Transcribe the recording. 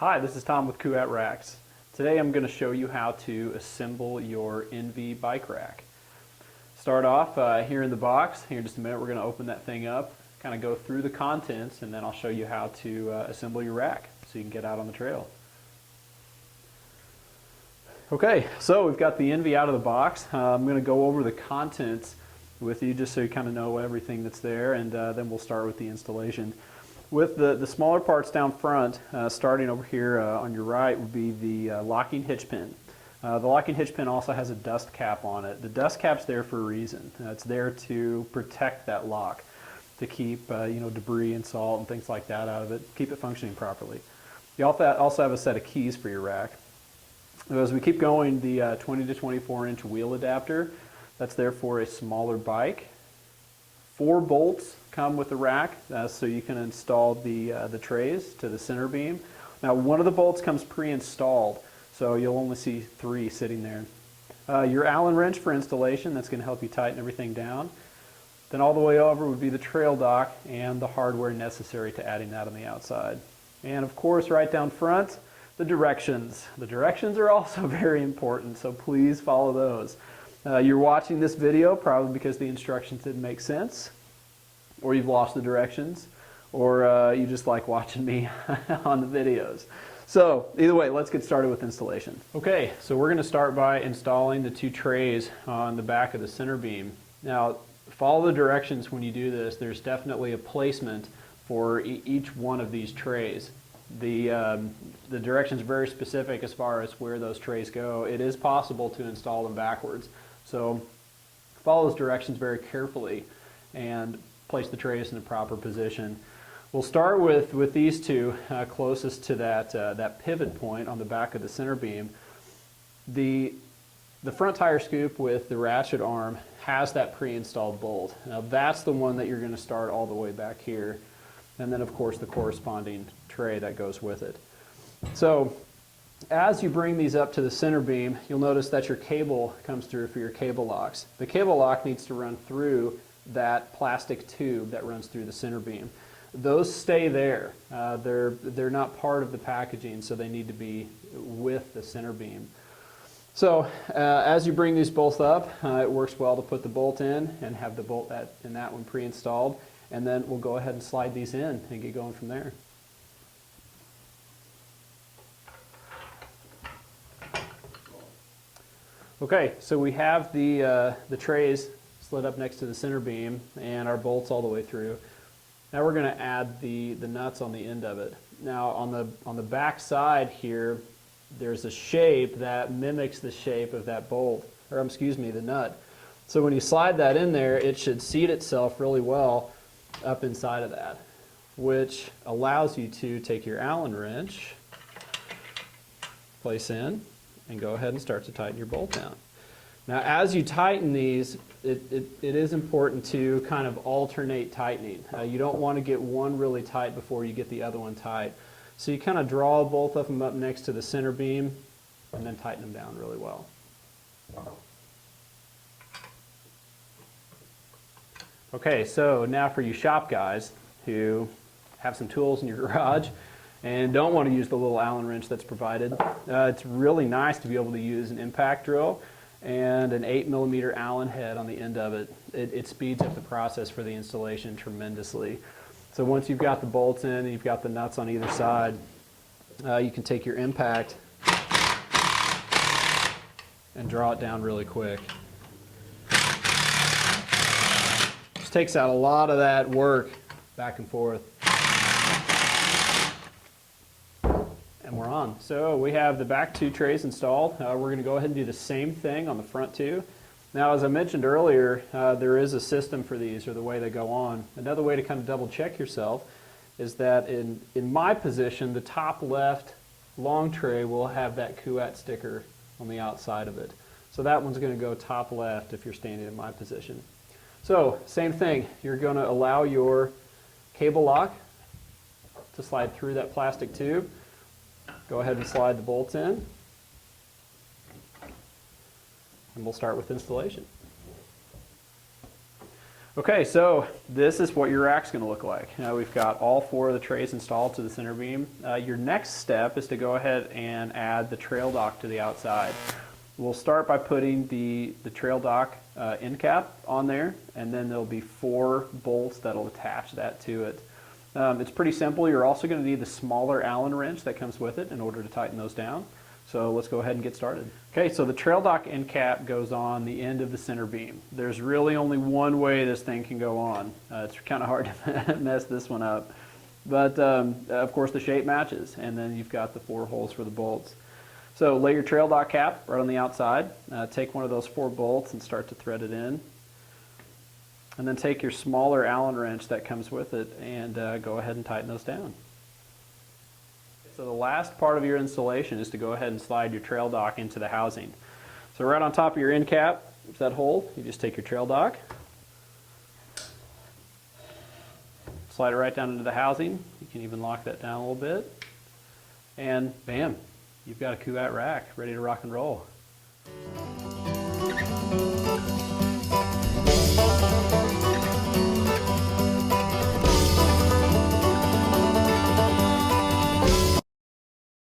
Hi, this is Tom with Kuat Racks. Today I'm going to show you how to assemble your NV bike rack. Start off here in the box. Here in just a minute we're going to open that thing up, kind of go through the contents, and then I'll show you how to assemble your rack so you can get out on the trail. Okay, so we've got the NV out of the box. I'm going to go over the contents with you just so you kind of know everything that's there, and then we'll start with the installation. With the smaller parts down front, starting over here on your right would be the locking hitch pin. The locking hitch pin also has a dust cap on it. The dust cap's there for a reason. It's there to protect that lock, to keep debris and salt and things like that out of it, keep it functioning properly. You also have a set of keys for your rack. As we keep going, the 20 to 24 inch wheel adapter, that's there for a smaller bike. 4 bolts come with the rack, so you can install the trays to the center beam. Now, one of the bolts comes pre-installed, so you'll only see 3 sitting there. Your Allen wrench for installation, that's going to help you tighten everything down. Then all the way over would be the trail dock and the hardware necessary to adding that on the outside. And of course, right down front, the directions. The directions are also very important, so please follow those. You're watching this video probably because the instructions didn't make sense, or you've lost the directions, or you just like watching me on the videos. So either way, let's get started with installation. Okay, so we're going to start by installing the 2 trays on the back of the center beam. Now, follow the directions when you do this. There's definitely a placement for each one of these trays. The directions are very specific as far as where those trays go. It is possible to install them backwards. So follow those directions very carefully and place the trays in the proper position. We'll start with these 2 closest to that pivot point on the back of the center beam. The front tire scoop with the ratchet arm has that pre-installed bolt. Now that's the one that you're going to start all the way back here. And then of course the corresponding tray that goes with it. So as you bring these up to the center beam, you'll notice that your cable comes through for your cable locks. The cable lock needs to run through that plastic tube that runs through the center beam. Those stay there. They're not part of the packaging, so they need to be with the center beam. So as you bring these both up, it works well to put the bolt in and have the bolt in that one pre-installed, and then we'll go ahead and slide these in and get going from there. Okay, so we have the trays slid up next to the center beam and our bolts all the way through. Now we're going to add the nuts on the end of it. Now on the back side here, there's a shape that mimics the shape of that bolt, or excuse me, the nut. So when you slide that in there, it should seat itself really well up inside of that, which allows you to take your Allen wrench, place in, and go ahead and start to tighten your bolt down. Now as you tighten these, it is important to kind of alternate tightening. You don't want to get one really tight before you get the other one tight. So you kind of draw both of them up next to the center beam and then tighten them down really well. Okay, so now for you shop guys who have some tools in your garage and don't want to use the little Allen wrench that's provided, it's really nice to be able to use an impact drill and an 8mm Allen head on the end of it. It speeds up the process for the installation tremendously. So once you've got the bolts in and you've got the nuts on either side, you can take your impact and draw it down really quick. Just takes out a lot of that work back and forth. And we're on. So we have the back 2 trays installed. We're going to go ahead and do the same thing on the front 2. Now, as I mentioned earlier, there is a system for these, or the way they go on. Another way to kind of double check yourself is that in my position, the top left long tray will have that Kuat sticker on the outside of it. So that one's going to go top left if you're standing in my position. So same thing, you're going to allow your cable lock to slide through that plastic tube. Go ahead and slide the bolts in, and we'll start with installation. Okay, so this is what your rack's going to look like. Now we've got all 4 of the trays installed to the center beam. Your next step is to go ahead and add the trail dock to the outside. We'll start by putting the trail dock end cap on there, and then there'll be 4 bolts that'll attach that to it. It's pretty simple. You're also going to need the smaller Allen wrench that comes with it in order to tighten those down. So let's go ahead and get started. Okay, so the trail dock end cap goes on the end of the center beam. There's really only one way this thing can go on. It's kind of hard to mess this one up. But of course the shape matches, and then you've got the 4 holes for the bolts. So lay your trail dock cap right on the outside. Take one of those 4 bolts and start to thread it in. And then take your smaller Allen wrench that comes with it and go ahead and tighten those down. So the last part of your installation is to go ahead and slide your trail dock into the housing. So right on top of your end cap, is that hole, you just take your trail dock, slide it right down into the housing. You can even lock that down a little bit, and bam, you've got a Kuat rack ready to rock and roll.